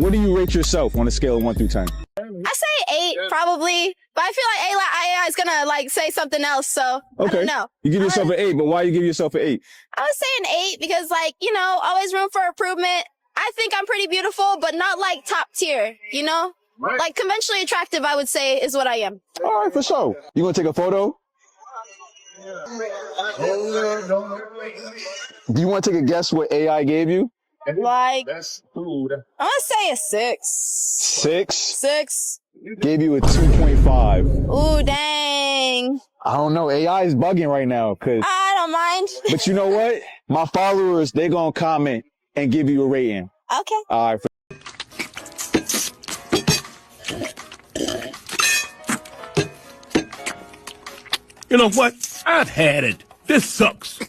What do you rate yourself on a scale of 1 through 10? I say 8, probably. But I feel like AI is gonna like say something else, so Okay. I don't know. You give yourself an 8, but why you give yourself an 8? I would say an 8 because, like, you know, always room for improvement. I think I'm pretty beautiful, but not like top tier, you know? Right. Like conventionally attractive, I would say, is what I am. All right, for sure. You gonna take a photo? Do you want to take a guess what AI gave you? Like, that's food. I'm gonna say a 6. 6? 6. Gave you a 2.5. Ooh, dang. I don't know. AI is bugging right now, I don't mind. But you know what? My followers, they gonna comment and give you a rating. Okay. All right. You know what? I've had it. This sucks.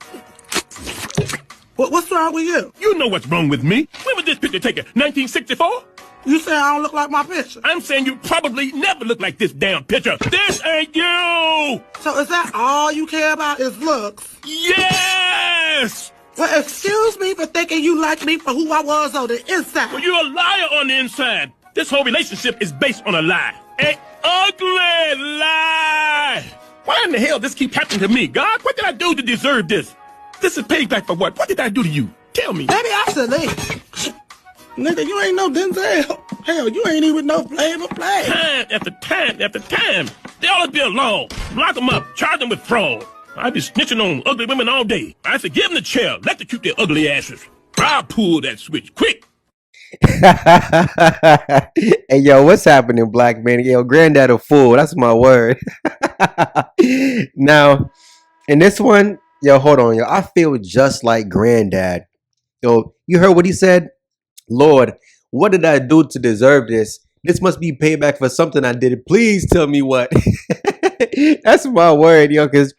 What's wrong with you? You know what's wrong with me. When was this picture taken? 1964? You say I don't look like my picture. I'm saying you probably never look like this damn picture. This ain't you! So is that all you care about is looks? Yes! Well, excuse me for thinking you like me for who I was on the inside. Well, you're a liar on the inside. This whole relationship is based on a lie. An ugly lie! Why in the hell this keep happening to me? God, what did I do to deserve this? This is payback for what? What did I do to you? Tell me. Maybe I should leave. Nigga, you ain't no Denzel. Hell, you ain't even no Flavor Flav. Time after time after time. They always be alone. Lock them up. Charge them with fraud. I be snitching on ugly women all day. I say give them the chair. Let them keep their ugly asses. I'll pull that switch quick. Hey, yo, what's happening, black man? Yo, granddad a fool. That's my word. Now, in this one, yo, hold on, yo. I feel just like granddad. Yo, you heard what he said? Lord, what did I do to deserve this? This must be payback for something I did. Please tell me what. That's my word, yo, because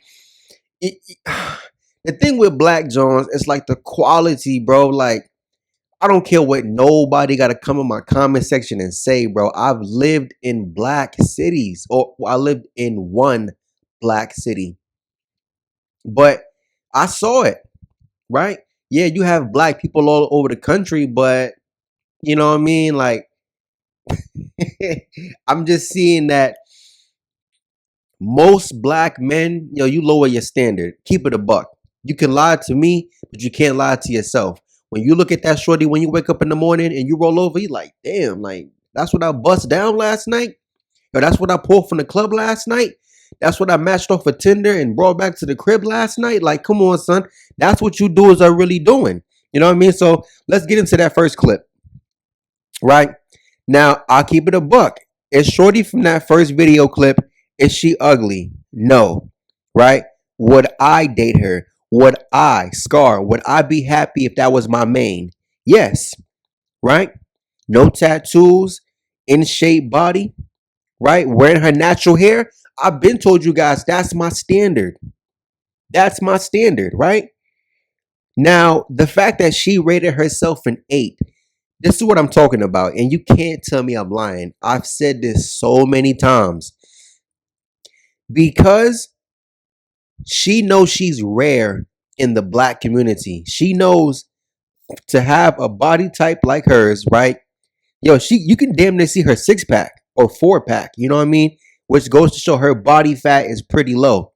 the thing with Black Jones, it's like the quality, bro. Like, I don't care what nobody got to come in my comment section and say, bro. I've lived in black cities, or I lived in one black city, but I saw it, right? Yeah, you have black people all over the country, but you know what I mean? Like, I'm just seeing that most black men, yo, you lower your standard. Keep it a buck. You can lie to me, but you can't lie to yourself. When you look at that shorty, when you wake up in the morning and you roll over, you like, damn, like, that's what I bust down last night. Yo, that's what I pulled from the club last night. That's what I matched off of Tinder and brought back to the crib last night. Like, come on, son. That's what you dudes are really doing. You know what I mean? So let's get into that first clip. Right? Now, I'll keep it a buck. Is shorty from that first video clip, is she ugly? No. Right? Would I date her? Would I, Scar, would I be happy if that was my main? Yes. Right? No tattoos, in shape body, right? Wearing her natural hair. I've been told you guys that's my standard. That's my standard, right? Now, the fact that she rated herself an 8, this is what I'm talking about. And you can't tell me I'm lying. I've said this so many times. Because she knows she's rare in the black community. She knows to have a body type like hers, right? Yo, you can damn near see her 6-pack or 4-pack, you know what I mean? Which goes to show her body fat is pretty low,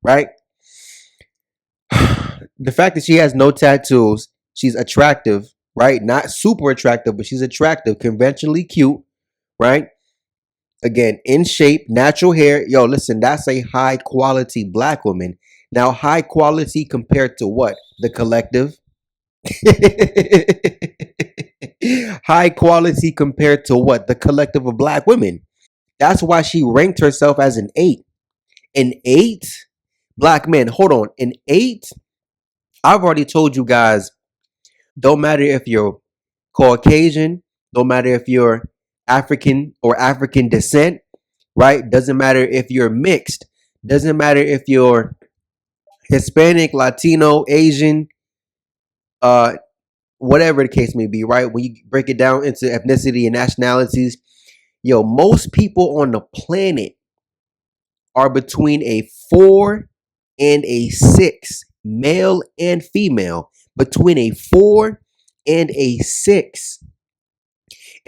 right? The fact that she has no tattoos, she's attractive, right? Not super attractive, but she's attractive, conventionally cute, right? Again, in shape, natural hair. Yo, listen, that's a high quality black woman. Now, high quality compared to what? The Collective. High quality compared to what? The Collective of black women. That's why she ranked herself as an 8. An 8? Black men, hold on. An 8? I've already told you guys, don't matter if you're Caucasian, don't matter if you're African or African descent, right? Doesn't matter if you're mixed. Doesn't matter if you're Hispanic, Latino, Asian, whatever the case may be, right? When you break it down into ethnicity and nationalities, yo, most people on the planet are between a 4 and a 6, male and female, between a 4 and a 6.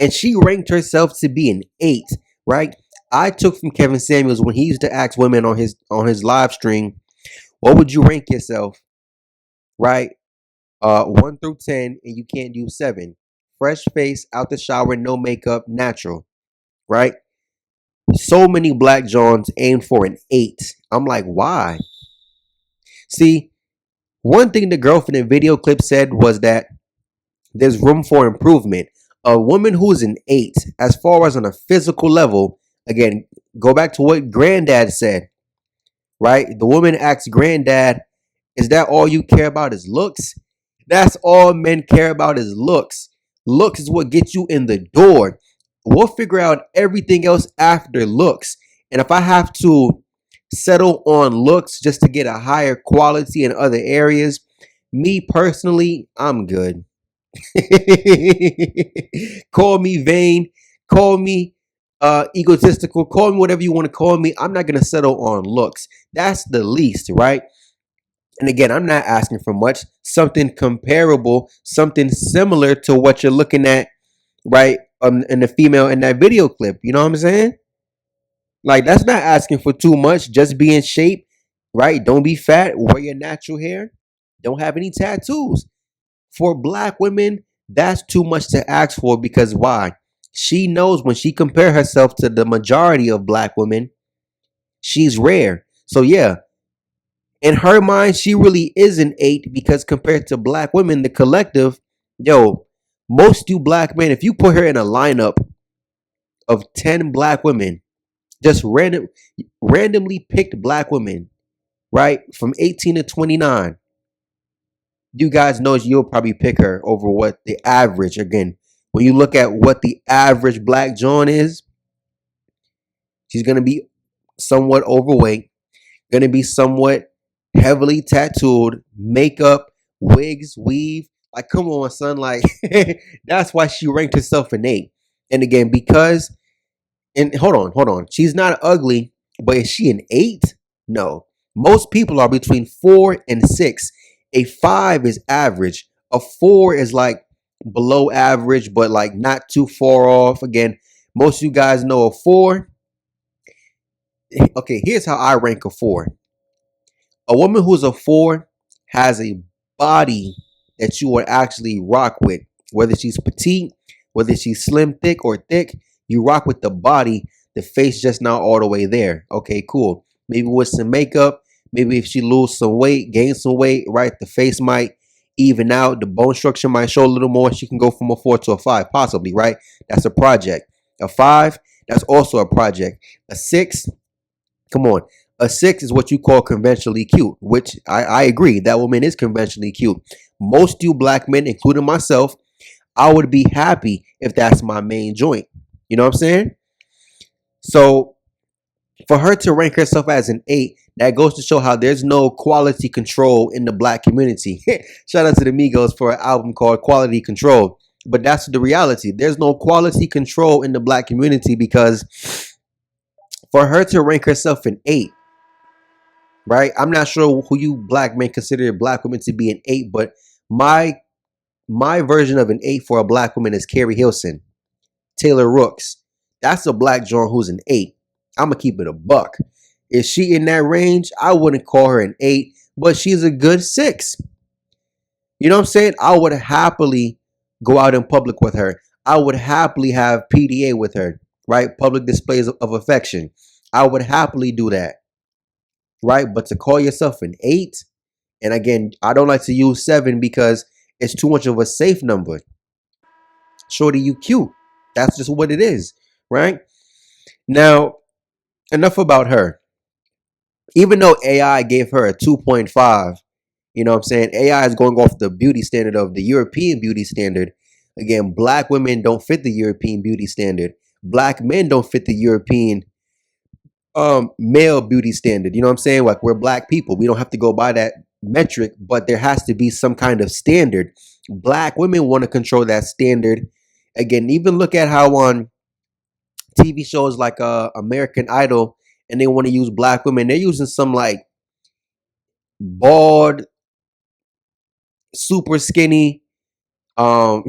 and she ranked herself to be an 8, right? I took from Kevin Samuels when he used to ask women on his live stream, what would you rank yourself, right? 1 through 10, and you can't do 7. Fresh face, out the shower, no makeup, natural, right? So many black Johns aim for an 8. I'm like, why? See, one thing the girl from the video clip said was that there's room for improvement. A woman who's an 8, as far as on a physical level, again, go back to what Granddad said, right? The woman asked Granddad, is that all you care about is looks? That's all men care about is looks. Looks is what gets you in the door. We'll figure out everything else after looks. And if I have to settle on looks just to get a higher quality in other areas, me personally, I'm good. Call me vain, call me egotistical, call me whatever you want to call me. I'm not going to settle on looks. That's the least, right? And again, I'm not asking for much. Something comparable, something similar to what you're looking at, right? In the female in that video clip. You know what I'm saying? Like, that's not asking for too much. Just be in shape, right? Don't be fat. Wear your natural hair. Don't have any tattoos. For black women, that's too much to ask for, because why? She knows when she compare herself to the majority of black women, she's rare. So yeah, in her mind, she really is an 8, because compared to black women, the collective, yo, most you black men, if you put her in a lineup of 10 black women, just randomly picked black women, right, from 18 to 29, you guys know you'll probably pick her over what the average, again, when you look at what the average black John is, she's going to be somewhat overweight, going to be somewhat heavily tattooed, makeup, wigs, weave. Like, come on, son. Like, that's why she ranked herself an 8. And again, because, and hold on. She's not ugly, but is she an 8? No. Most people are between 4 and 6. A 5 is average. A 4 is like below average, but like not too far off. Again, most of you guys know a 4. Okay, here's how I rank a 4. A woman who's a 4 has a body that you would actually rock with. Whether she's petite, whether she's slim, thick, or thick, you rock with the body. The face just not all the way there. Okay, cool. Maybe with some makeup. Maybe if she lose some weight, gain some weight, right? The face might even out. The bone structure might show a little more. She can go from a 4 to a 5, possibly, right? That's a project. A 5, that's also a project. A 6, come on. A 6 is what you call conventionally cute, which I agree. That woman is conventionally cute. Most you black men, including myself, I would be happy if that's my main joint. You know what I'm saying? So for her to rank herself as an 8, that goes to show how there's no quality control in the black community. Shout out to the Migos for an album called Quality Control. But that's the reality. There's no quality control in the black community, because for her to rank herself an 8, right? I'm not sure who you black men consider black women to be an 8, but my version of an 8 for a black woman is Carrie Hilson, Taylor Rooks. That's a black John who's an 8. I'm going to keep it a buck. Is she in that range? I wouldn't call her an 8, but she's a good 6. You know what I'm saying? I would happily go out in public with her. I would happily have PDA with her, right? Public displays of affection. I would happily do that, right? But to call yourself an 8, and again, I don't like to use 7 because it's too much of a safe number. Shorty, you cute. That's just what it is, right? Now, enough about her. Even though AI gave her a 2.5, you know what I'm saying? AI is going off the beauty standard of the European beauty standard. Again, black women don't fit the European beauty standard. Black men don't fit the European male beauty standard. You know what I'm saying? Like, we're black people. We don't have to go by that metric, but there has to be some kind of standard. Black women want to control that standard. Again, even look at how on TV shows like American Idol, and they want to use black women. They're using some like bald, super skinny, Um,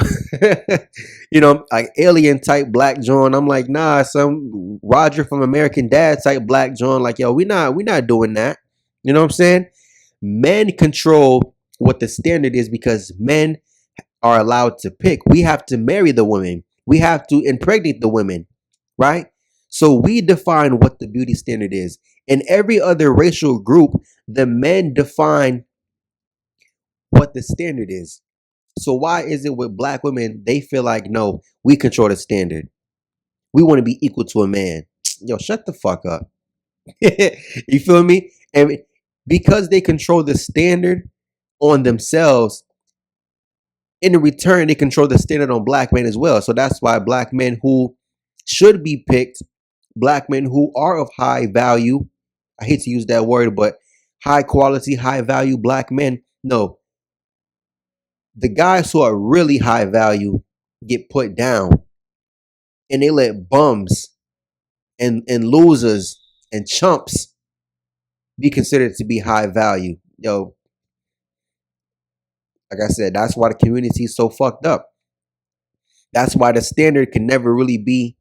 like alien type black John. I'm like, nah, some Roger from American Dad type black John. Like, yo, we not doing that. You know what I'm saying? Men control what the standard is because men are allowed to pick. We have to marry the women. We have to impregnate the women, right? So we define what the beauty standard is. In every other racial group, the men define what the standard is. So why is it with black women, they feel like, no, we control the standard. We want to be equal to a man. Yo, shut the fuck up. You feel me? And because they control the standard on themselves, in return, they control the standard on black men as well. So that's why black men who should be picked, black men who are of high value, I hate to use that word, but high quality, high value black men, no, the guys who are really high value get put down, and they let bums and losers and chumps be considered to be high value. Yo, like I said, that's why the community is so fucked up. That's why the standard can never really be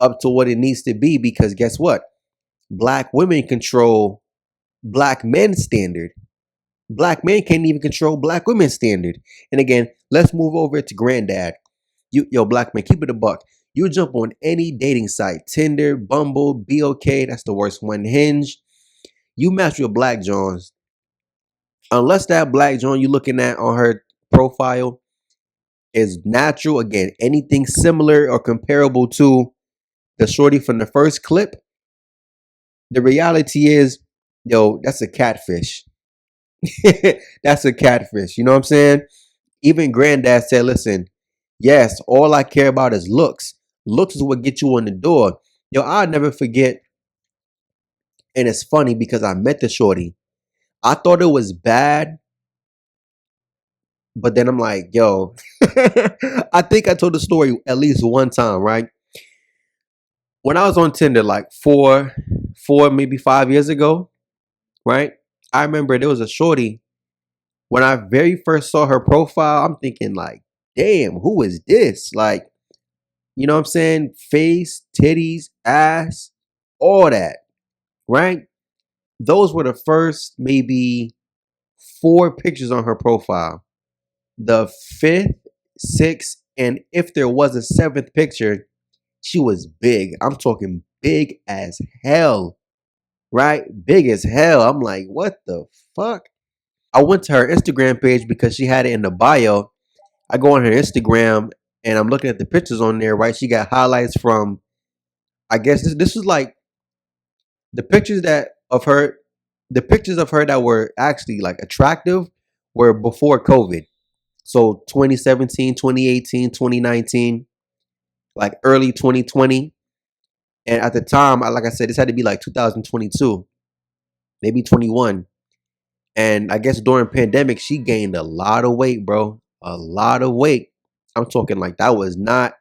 up to what it needs to be, because guess what? Black women control black men's standard. Black men can't even control black women's standard. And again, let's move over to Granddad. Yo, black man, keep it a buck. You jump on any dating site, Tinder, Bumble, BOK, that's the worst one, Hinge. You match with black Johns. Unless that black John you looking at on her profile is natural, again, anything similar or comparable to the shorty from the first clip, the reality is, yo, that's a catfish. That's a catfish. You know what I'm saying? Even Granddad said, listen, yes, all I care about is looks. Looks is what gets you in the door. Yo, I'll never forget. And it's funny because I met the shorty. I thought it was bad. But then I'm like, yo, I think I told the story at least one time, right? When I was on Tinder, like four, maybe 5 years ago, right? I remember there was a shorty. When I very first saw her profile, I'm thinking like, damn, who is this? Like, you know what I'm saying? Face, titties, ass, all that, right? Those were the first maybe 4 pictures on her profile. The 5th, 6th, and if there was a 7th picture, she was big. I'm talking big as hell, right? Big as hell. I'm like, what the fuck? I went to her Instagram page because she had it in the bio. I go on her Instagram and I'm looking at the pictures on there, right? She got highlights from, I guess this was like the pictures of her that were actually like attractive were before COVID. So 2017, 2018, 2019, like early 2020. And at the time, like I said, this had to be like 2022, maybe 21. And I guess during pandemic, she gained a lot of weight, bro. A lot of weight. I'm talking like that was not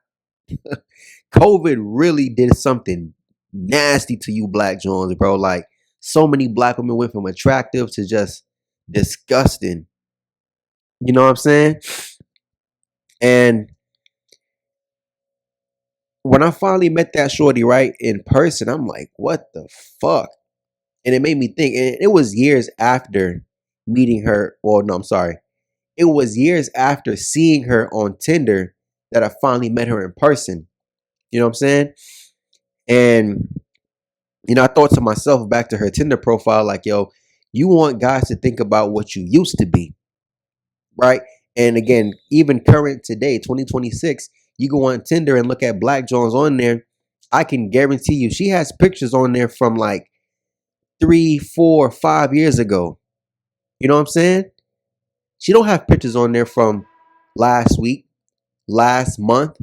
COVID really did something nasty to you black Jones, bro. Like so many black women went from attractive to just disgusting. You know what I'm saying? And when I finally met that shorty, right, in person, I'm like, what the fuck? And it made me think, and it was years after meeting her. Well, no, I'm sorry. It was years after seeing her on Tinder that I finally met her in person. You know what I'm saying? And, I thought to myself back to her Tinder profile, like, yo, you want guys to think about what you used to be, right? And again, even current today, 2026, you go on Tinder and look at Black Jones on there. I can guarantee you she has pictures on there from like 3, 4, 5 years ago. You know what I'm saying? She don't have pictures on there from last week, last month,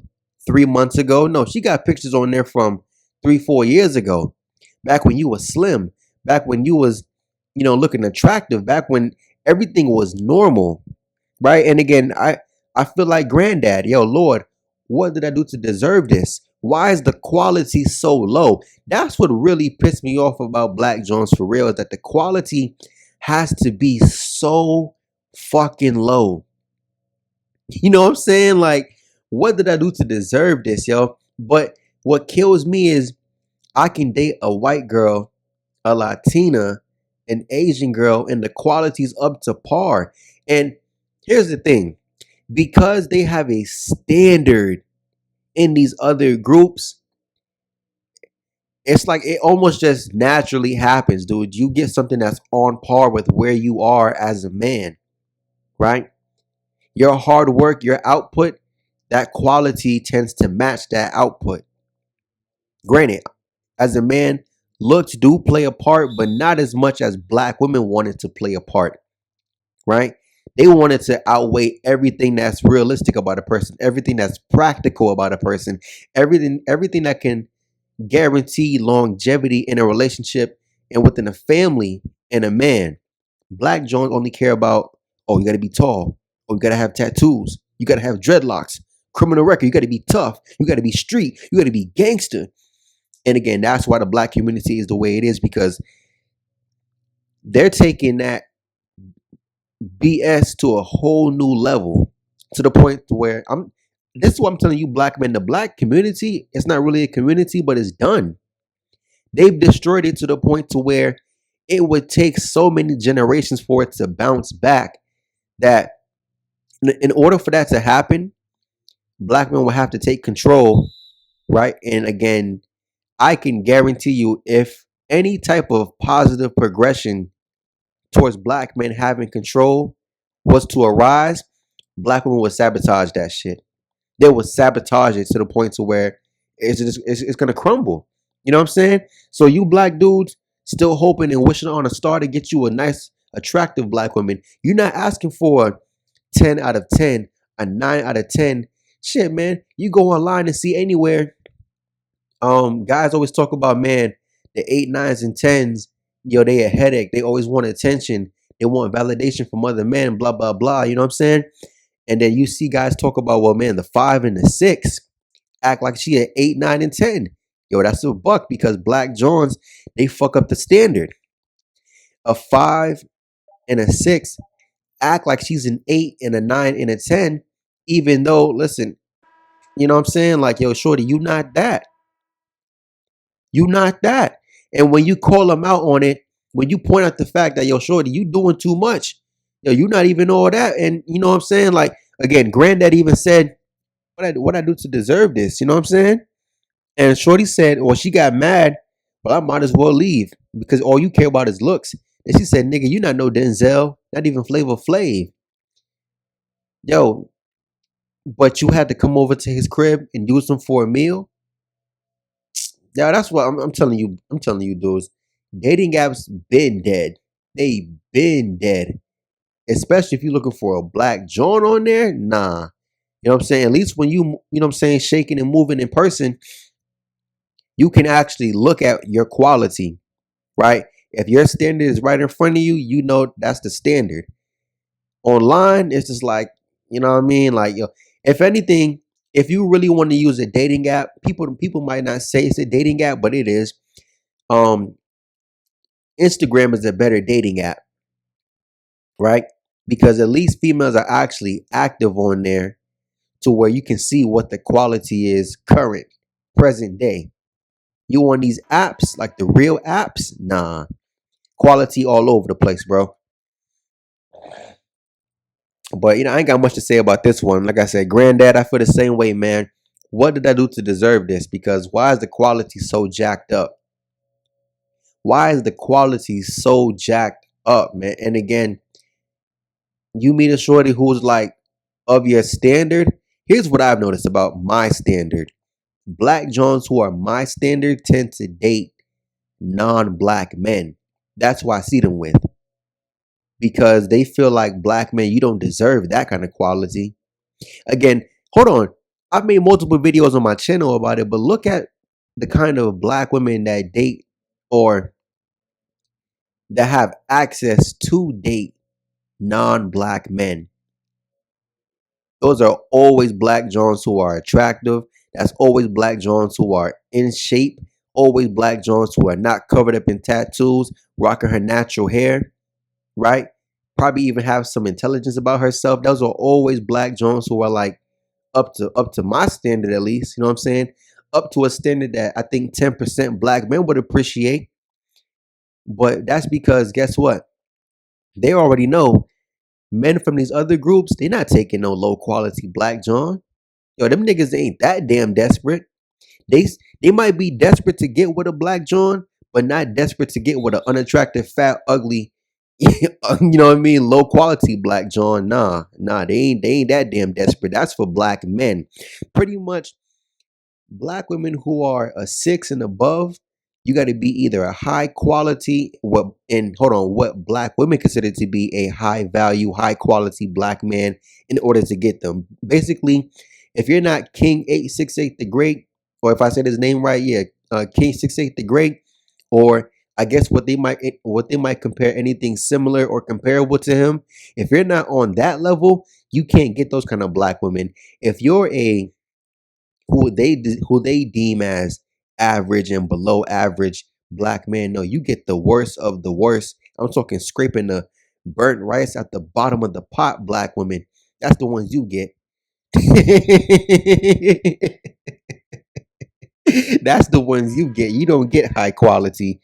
3 months ago. No, she got pictures on there from 3, 4 years ago. Back when you was slim, back when you was, looking attractive, back when everything was normal, right? And again, I feel like Granddad, yo, Lord, what did I do to deserve this? Why is the quality so low? That's what really pissed me off about Black Jones for real, is that the quality has to be so fucking low. You know what I'm saying? Like, what did I do to deserve this, yo? But what kills me is I can date a white girl, a Latina, an Asian girl, and the quality's up to par. And here's the thing, because they have a standard in these other groups, it's like it almost just naturally happens, dude. You get something that's on par with where you are as a man, right? Your hard work, your output, that quality tends to match that output. Granted, as a man, looks do play a part, but not as much as black women wanted to play a part, right? They wanted to outweigh everything that's realistic about a person, everything that's practical about a person, everything that can guarantee longevity in a relationship and within a family and a man. Black Jones only care about, oh, you got to be tall, oh, you got to have tattoos, you got to have dreadlocks, criminal record, you got to be tough, you got to be street, you got to be gangster. And again, that's why the black community is the way it is, because they're taking that BS to a whole new level, to the point to where this is what I'm telling you, black men, the black community, it's not really a community, but it's done. They've destroyed it to the point to where it would take so many generations for it to bounce back, that in order for that to happen, black men will have to take control, right? And again, I can guarantee you, if any type of positive progression towards black men having control was to arise, black women would sabotage that shit. They would sabotage it to the point to where it's gonna crumble. You know what I'm saying? So you black dudes still hoping and wishing on a star to get you a nice, attractive black woman. You're not asking for a 10 out of 10, a 9 out of 10. Shit, man. You go online and see anywhere. Guys always talk about, man, the 8, 9s, and 10s, yo, they a headache. They always want attention. They want validation from other men, blah, blah, blah. You know what I'm saying? And then you see guys talk about, well, man, the 5 and the 6 act like she at 8, 9, and 10. Yo, that's a buck, because black Johns, they fuck up the standard. A 5 and a 6 act like she's an 8 and a 9 and a 10, even though, listen, you know what I'm saying? Like, yo, shorty, you not that. You not that. And when you call them out on it, when you point out the fact that, yo, shorty, you doing too much. Yo, you not even all that. And you know what I'm saying? Like, again, granddad even said, what I do to deserve this? You know what I'm saying? And shorty said, well, she got mad, but I might as well leave because all you care about is looks. And she said, nigga, you not no Denzel, not even Flavor Flav. Yo, but you had to come over to his crib and do some for a meal. Yeah, that's what I'm telling you. I'm telling you, dudes. Dating apps been dead. They been dead. Especially if you're looking for a black John on there. Nah. You know what I'm saying? At least when you know what I'm saying, shaking and moving in person, you can actually look at your quality, right? If your standard is right in front of you, you know that's the standard. Online, it's just like, you know what I mean? Like, yo, if anything, if you really want to use a dating app, people might not say it's a dating app, but it is. Instagram is a better dating app, right? Because at least females are actually active on there to where you can see what the quality is current, present day. You on these apps, like the real apps? Nah. Quality all over the place, bro. But, you know, I ain't got much to say about this one. Like I said, granddad, I feel the same way, man. What did I do to deserve this? Because why is the quality so jacked up? Why is the quality so jacked up, man? And again, you meet a shorty who's like of your standard. Here's what I've noticed about my standard. Black Johns who are my standard tend to date non-black men. That's why I see them with. Because they feel like, black men, you don't deserve that kind of quality. Again, hold on. I've made multiple videos on my channel about it, but look at the kind of black women that date or that have access to date non-black men. Those are always black Johns who are attractive. That's always black Johns who are in shape. Always black Johns who are not covered up in tattoos, rocking her natural hair, right? probably even have some intelligence about herself. Those are always black Jones who are like up to my standard, at least. You know what I'm saying? Up to a standard that I think 10% black men would appreciate. But that's because guess what? They already know men from these other groups, they're not taking no low quality black John. Yo, them niggas ain't that damn desperate. They might be desperate to get with a black John, but not desperate to get with an unattractive, fat, ugly, you know what I mean, low quality black John. Nah, they ain't that damn desperate. That's for black men. Pretty much black women who are a 6 and above, you got to be either a high quality what black women consider to be a high value, high quality black man in order to get them. Basically, if you're not King 868 the Great, or if I said his name right, yeah, King 68 the Great, or I guess what they might compare anything similar or comparable to him. If you're not on that level, you can't get those kind of black women. If you're a who they deem as average and below average black man, no, you get the worst of the worst. I'm talking scraping the burnt rice at the bottom of the pot black women. That's the ones you get. That's the ones you get. You don't get high quality.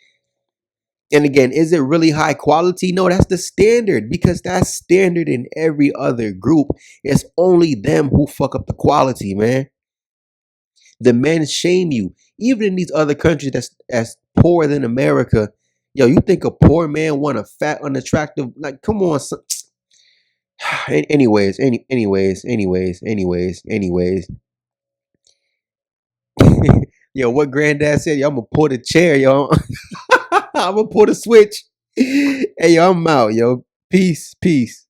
And again, is it really high quality? No, that's the standard, because that's standard in every other group. It's only them who fuck up the quality, man. The men shame you. Even in these other countries that's as poor than America, yo, you think a poor man want a fat, unattractive? Like, come on, son. Anyways. Yo, what granddad said, yo, I'm gonna pull the chair, yo. I'm gonna pull the switch. Hey, yo, I'm out, yo. Peace.